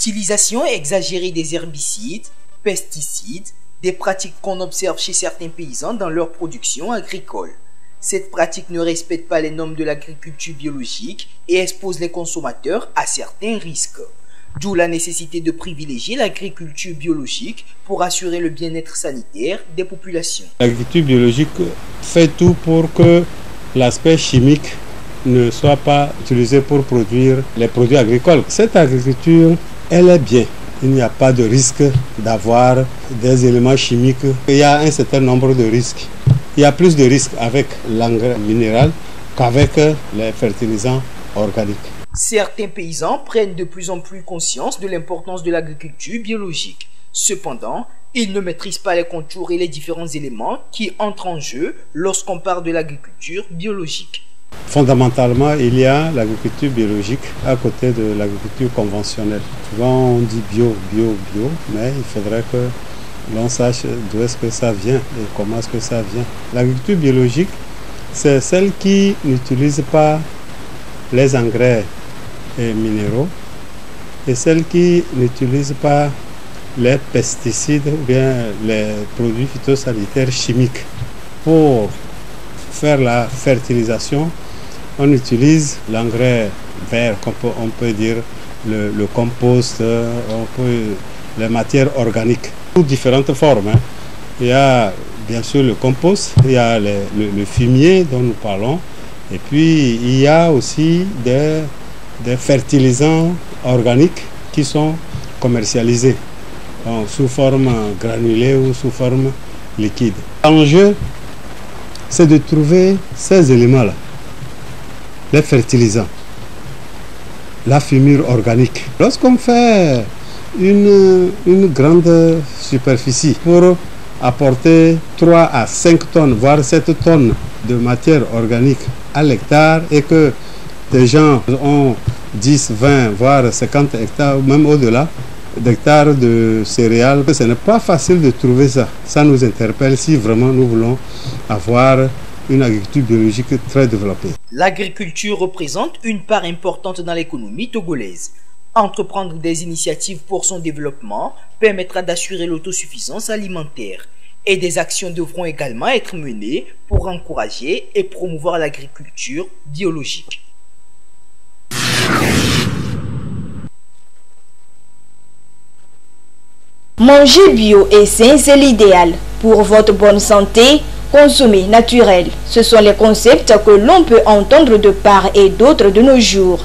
L'utilisation exagérée des herbicides, pesticides, des pratiques qu'on observe chez certains paysans dans leur production agricole. Cette pratique ne respecte pas les normes de l'agriculture biologique et expose les consommateurs à certains risques. D'où la nécessité de privilégier l'agriculture biologique pour assurer le bien-être sanitaire des populations. L'agriculture biologique fait tout pour que l'aspect chimique ne soit pas utilisé pour produire les produits agricoles. Cette agriculture, elle est bien. Il n'y a pas de risque d'avoir des éléments chimiques. Il y a un certain nombre de risques. Il y a plus de risques avec l'engrais minéral qu'avec les fertilisants organiques. Certains paysans prennent de plus en plus conscience de l'importance de l'agriculture biologique. Cependant, ils ne maîtrisent pas les contours et les différents éléments qui entrent en jeu lorsqu'on parle de l'agriculture biologique. Fondamentalement, il y a l'agriculture biologique à côté de l'agriculture conventionnelle. Souvent on dit bio, mais il faudrait que l'on sache d'où est-ce que ça vient et comment est-ce que ça vient. L'agriculture biologique, c'est celle qui n'utilise pas les engrais minéraux et celle qui n'utilise pas les pesticides ou bien les produits phytosanitaires chimiques. Pour faire la fertilisation, on utilise l'engrais vert, on peut dire le compost, les matières organiques, sous différentes formes. Il y a bien sûr le compost, il y a le fumier dont nous parlons, et puis il y a aussi des fertilisants organiques qui sont commercialisés sous forme granulée ou sous forme liquide. L'enjeu, c'est de trouver ces éléments-là, les fertilisants, la fumure organique. Lorsqu'on fait une grande superficie pour apporter 3 à 5 tonnes, voire 7 tonnes de matière organique à l'hectare et que des gens ont 10, 20, voire 50 hectares, même au-delà d'hectares de céréales, ce n'est pas facile de trouver ça. Ça nous interpelle si vraiment nous voulons avoir une agriculture biologique très développée. L'agriculture représente une part importante dans l'économie togolaise. Entreprendre des initiatives pour son développement permettra d'assurer l'autosuffisance alimentaire. Et des actions devront également être menées pour encourager et promouvoir l'agriculture biologique. Manger bio et sain, c'est l'idéal. Pour votre bonne santé, consommer naturel. Ce sont les concepts que l'on peut entendre de part et d'autre de nos jours.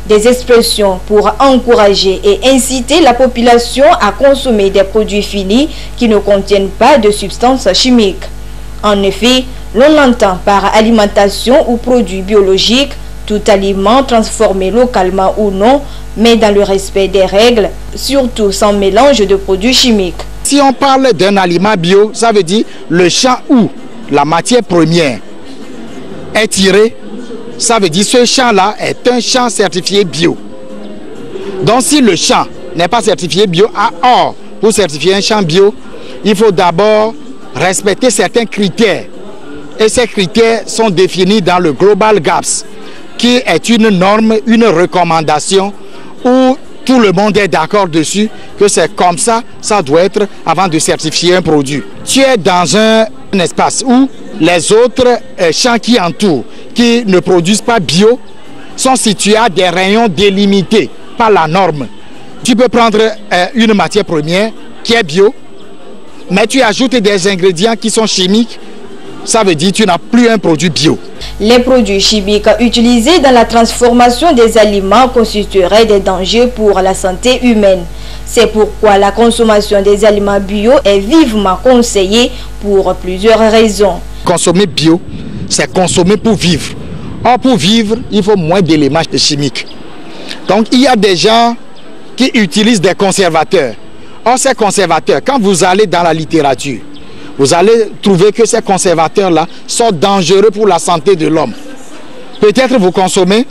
Des expressions pour encourager et inciter la population à consommer des produits finis qui ne contiennent pas de substances chimiques. En effet, l'on entend par alimentation ou produits biologiques tout aliment transformé localement ou non, mais dans le respect des règles, surtout sans mélange de produits chimiques. Si on parle d'un aliment bio, ça veut dire le champ où la matière première est tirée, ça veut dire ce champ-là est un champ certifié bio. Donc si le champ n'est pas certifié bio, or pour certifier un champ bio, il faut d'abord respecter certains critères. Et ces critères sont définis dans le Global GAPS, qui est une norme, une recommandation où tout le monde est d'accord dessus, que c'est comme ça, ça doit être avant de certifier un produit. Tu es dans un espace où les autres champs qui entourent, qui ne produisent pas bio, sont situés à des rayons délimités par la norme. Tu peux prendre une matière première qui est bio, mais tu ajoutes des ingrédients qui sont chimiques, ça veut dire que tu n'as plus un produit bio. Les produits chimiques utilisés dans la transformation des aliments constitueraient des dangers pour la santé humaine. C'est pourquoi la consommation des aliments bio est vivement conseillée pour plusieurs raisons. Consommer bio, c'est consommer pour vivre. Or, pour vivre, il faut moins d'éléments chimiques. Donc, il y a des gens qui utilisent des conservateurs. Or, ces conservateurs, quand vous allez dans la littérature, vous allez trouver que ces conservateurs-là sont dangereux pour la santé de l'homme. Peut-être vous consommez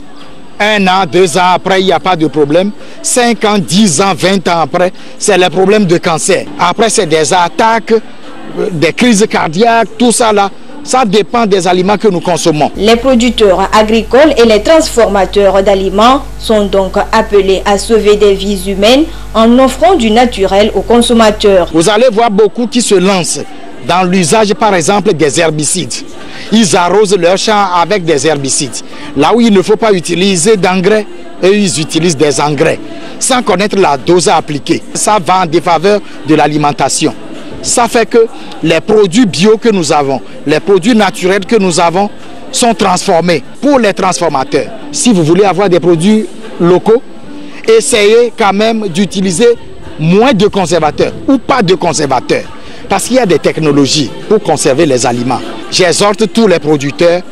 1 an, 2 ans après, il n'y a pas de problème. 5 ans, 10 ans, 20 ans après, c'est les problèmes de cancer. Après, c'est des attaques, des crises cardiaques, tout ça là, Ça dépend des aliments que nous consommons. Les producteurs agricoles et les transformateurs d'aliments sont donc appelés à sauver des vies humaines en offrant du naturel aux consommateurs. Vous allez voir beaucoup qui se lancent dans l'usage par exemple des herbicides. Ils arrosent leurs champs avec des herbicides. Là où il ne faut pas utiliser d'engrais, eux ils utilisent des engrais sans connaître la dose à appliquer. Ça va en défaveur de l'alimentation. Ça fait que les produits bio que nous avons, les produits naturels que nous avons sont transformés pour les transformateurs. Si vous voulez avoir des produits locaux, essayez quand même d'utiliser moins de conservateurs ou pas de conservateurs. Parce qu'il y a des technologies pour conserver les aliments. J'exhorte tous les producteurs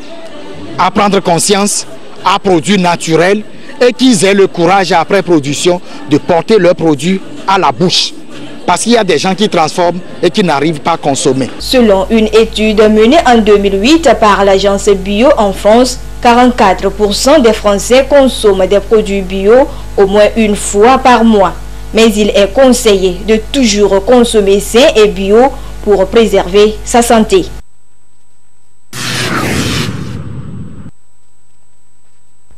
à prendre conscience, à produire naturel et qu'ils aient le courage après production de porter leurs produits à la bouche. Parce qu'il y a des gens qui transforment et qui n'arrivent pas à consommer. Selon une étude menée en 2008 par l'agence Bio en France, 44% des Français consomment des produits bio au moins une fois par mois. Mais il est conseillé de toujours consommer sain et bio pour préserver sa santé.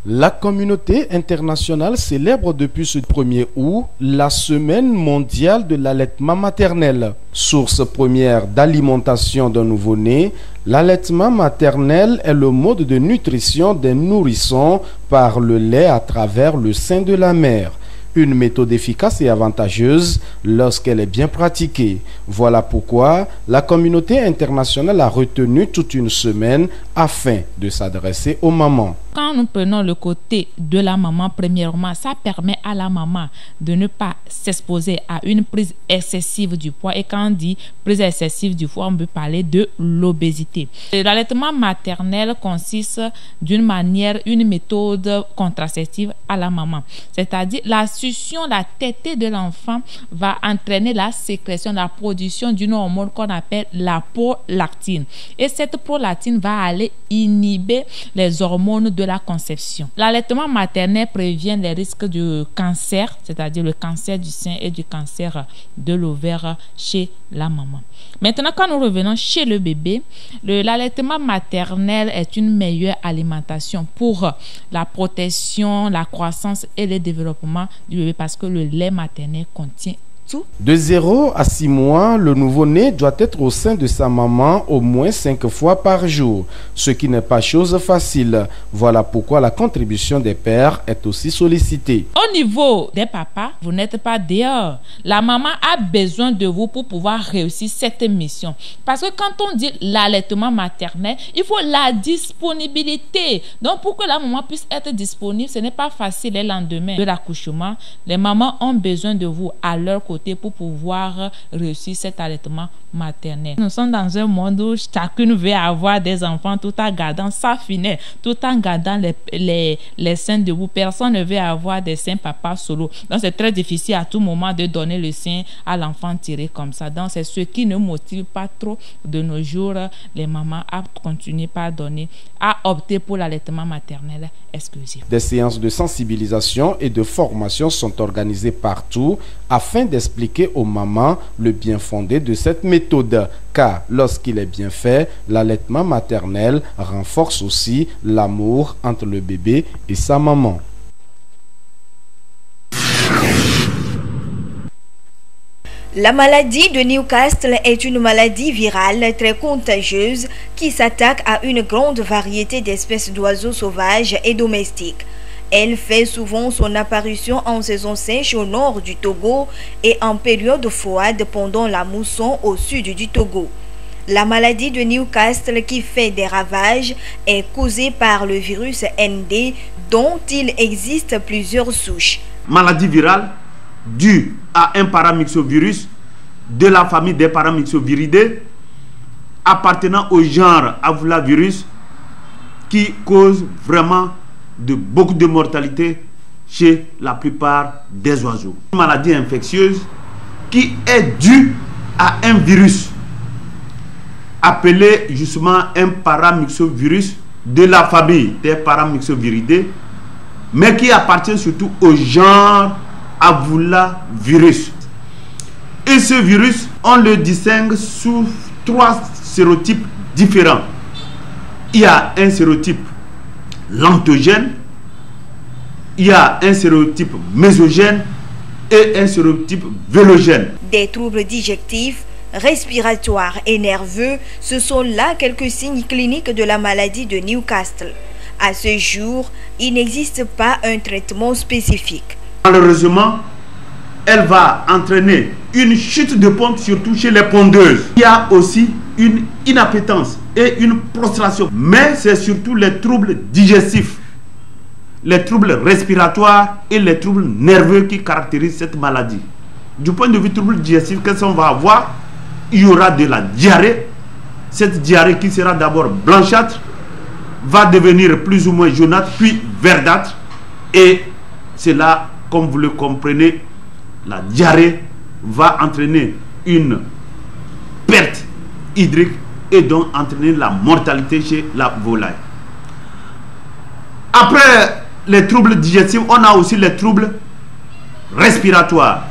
La communauté internationale célèbre depuis ce 1er août la semaine mondiale de l'allaitement maternel. Source première d'alimentation d'un nouveau-né, l'allaitement maternel est le mode de nutrition des nourrissons par le lait à travers le sein de la mère. Une méthode efficace et avantageuse lorsqu'elle est bien pratiquée. Voilà pourquoi la communauté internationale a retenu toute une semaine afin de s'adresser aux mamans. Quand nous prenons le côté de la maman, premièrement, ça permet à la maman de ne pas s'exposer à une prise excessive du poids. Et quand on dit prise excessive du poids, on peut parler de l'obésité. L'allaitement maternel consiste d'une manière, une méthode contraceptive à la maman. C'est-à-dire la succion, la tétée de l'enfant va entraîner la sécrétion, la production d'une hormone qu'on appelle la prolactine. Et cette prolactine va aller inhiber les hormones de la conception. L'allaitement maternel prévient les risques de cancer, c'est-à-dire le cancer du sein et du cancer de l'ovaire chez la maman. Maintenant, quand nous revenons chez le bébé, l'allaitement maternel est une meilleure alimentation pour la protection, la croissance et le développement du bébé parce que le lait maternel contient tout. De 0 à 6 mois, le nouveau-né doit être au sein de sa maman au moins 5 fois par jour, ce qui n'est pas chose facile. Voilà pourquoi la contribution des pères est aussi sollicitée. Au niveau des papas, vous n'êtes pas dehors. La maman a besoin de vous pour pouvoir réussir cette mission. Parce que quand on dit l'allaitement maternel, il faut la disponibilité. Donc pour que la maman puisse être disponible, ce n'est pas facile le lendemain de l'accouchement. Les mamans ont besoin de vous à leur côté pour pouvoir réussir cet allaitement maternel. Nous sommes dans un monde où chacune veut avoir des enfants tout en gardant sa finesse, tout en gardant les seins debout. Personne ne veut avoir des seins papa solo. Donc c'est très difficile à tout moment de donner le sein à l'enfant tiré comme ça. Donc c'est ce qui ne motive pas trop de nos jours les mamans à continuer par donner, à opter pour l'allaitement maternel exclusif. Des séances de sensibilisation et de formation sont organisées partout afin d'expliquer aux mamans le bien fondé de cette méthode. Car lorsqu'il est bien fait, l'allaitement maternel renforce aussi l'amour entre le bébé et sa maman. La maladie de Newcastle est une maladie virale très contagieuse qui s'attaque à une grande variété d'espèces d'oiseaux sauvages et domestiques. Elle fait souvent son apparition en saison sèche au nord du Togo et en période froide pendant la mousson au sud du Togo. La maladie de Newcastle qui fait des ravages est causée par le virus ND dont il existe plusieurs souches. Maladie virale due à un paramyxovirus de la famille des paramyxoviridae appartenant au genre Avulavirus qui cause vraiment beaucoup de mortalité chez la plupart des oiseaux. Une maladie infectieuse qui est due à un virus appelé justement un paramyxovirus de la famille des paramyxoviridae, mais qui appartient surtout au genre Avulavirus. Et ce virus, on le distingue sous 3 sérotypes différents. il y a un sérotype lentogène, il y a un sérotype mésogène et un sérotype vélogène. Des troubles digestifs, respiratoires et nerveux, ce sont là quelques signes cliniques de la maladie de Newcastle. À ce jour, il n'existe pas un traitement spécifique. Malheureusement, elle va entraîner une chute de pompe, surtout chez les pondeuses. Il y a aussi une inappétence et une prostration. Mais c'est surtout les troubles digestifs, les troubles respiratoires et les troubles nerveux qui caractérisent cette maladie. Du point de vue troubles digestifs, qu'est-ce qu'on va avoir? Il y aura de la diarrhée. Cette diarrhée qui sera d'abord blanchâtre, va devenir plus ou moins jaunâtre, puis verdâtre. Et cela, comme vous le comprenez, la diarrhée va entraîner une perte hydrique et donc entraîner la mortalité chez la volaille. Après les troubles digestifs, on a aussi les troubles respiratoires.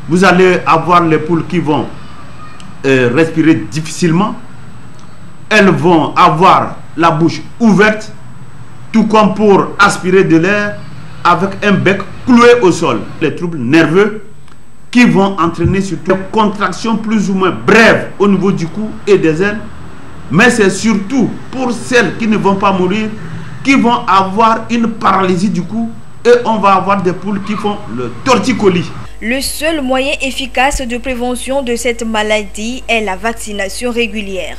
Vous allez avoir les poules qui vont respirer difficilement. Elles vont avoir la bouche ouverte, tout comme pour aspirer de l'air avec un bec cloué au sol. Les troubles nerveux qui vont entraîner surtout des contractions plus ou moins brèves au niveau du cou et des ailes. Mais c'est surtout pour celles qui ne vont pas mourir, qui vont avoir une paralysie du cou, et on va avoir des poules qui font le torticolis. Le seul moyen efficace de prévention de cette maladie est la vaccination régulière.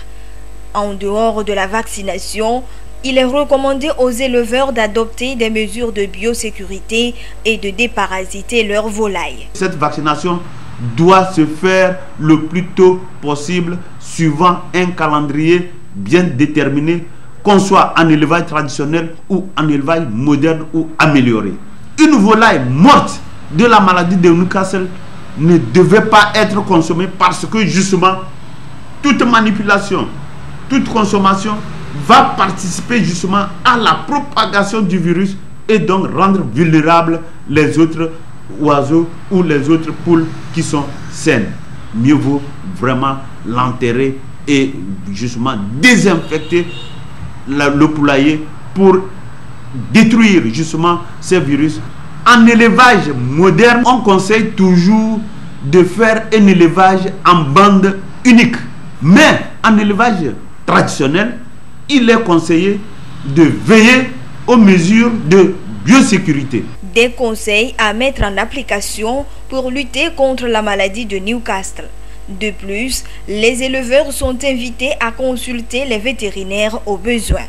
En dehors de la vaccination, il est recommandé aux éleveurs d'adopter des mesures de biosécurité et de déparasiter leurs volailles. Cette vaccination doit se faire le plus tôt possible, suivant un calendrier bien déterminé, qu'on soit en élevage traditionnel ou en élevage moderne ou amélioré. Une volaille morte de la maladie de Newcastle ne devait pas être consommée parce que justement, toute manipulation, toute consommation va participer justement à la propagation du virus et donc rendre vulnérables les autres oiseaux ou les autres poules qui sont saines. Mieux vaut vraiment l'enterrer et justement désinfecter le poulailler pour détruire justement ces virus. En élevage moderne, on conseille toujours de faire un élevage en bande unique. Mais en élevage traditionnel, il est conseillé de veiller aux mesures de biosécurité. Des conseils à mettre en application pour lutter contre la maladie de Newcastle. De plus, les éleveurs sont invités à consulter les vétérinaires au besoin.